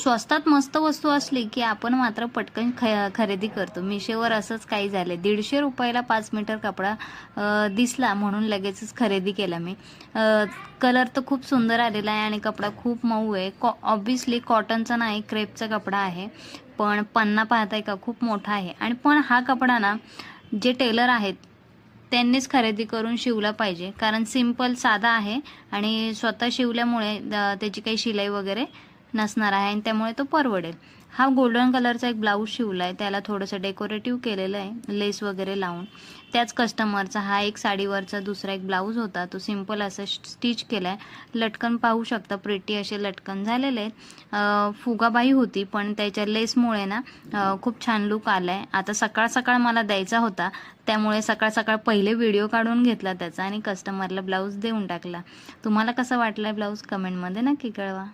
स्वस्तात मस्त वस्तू असली की आपण मात्र पटकन खरेदी करतो. मिशोवर असंच काही झालं. 150 रुपयाला 5 मीटर कपडा दिसला म्हणून लगेचच खरेदी केला मी. कलर तर खूप सुंदर आलेला आहे आणि कपडा खूप मऊ आहे. ऑब्व्हियसली कॉटनचा नाही, क्रेपचा कपडा आहे. पण पन्ना पाहताय का, खूप मोठा आहे. आणि पण हा कपडा ना, जे टेलर आहेत त्यांनीच खरेदी करून शिवला पाहिजे, कारण सिंपल साधा आहे आणि स्वतः शिवल्यामुळे त्याची काही शिलाई वगैरे नसणार आहे आणि त्यामुळे तो परवडेल. हा गोल्डन कलरचा एक ब्लाऊज शिवला आहे, त्याला थोडंसं डेकोरेटिव्ह केलेलं आहे लेस वगैरे लावून. त्याच कस्टमरचा हा एक साडीवरचा दुसरा एक ब्लाऊज होता, तो सिंपल असं स्टिच केला आहे. लटकन पाहू शकता, प्रिटी असे लटकन झालेले आहेत. फुगाबाई होती पण त्याच्या लेसमुळे ना खूप छान लुक आला आहे. आता सकाळ सकाळ मला द्यायचा होता, त्यामुळे सकाळ सकाळ पहिले व्हिडिओ काढून घेतला त्याचा आणि कस्टमरला ब्लाऊज देऊन टाकला. तुम्हाला कसा वाटला ब्लाऊज कमेंटमध्ये नक्की कळवा.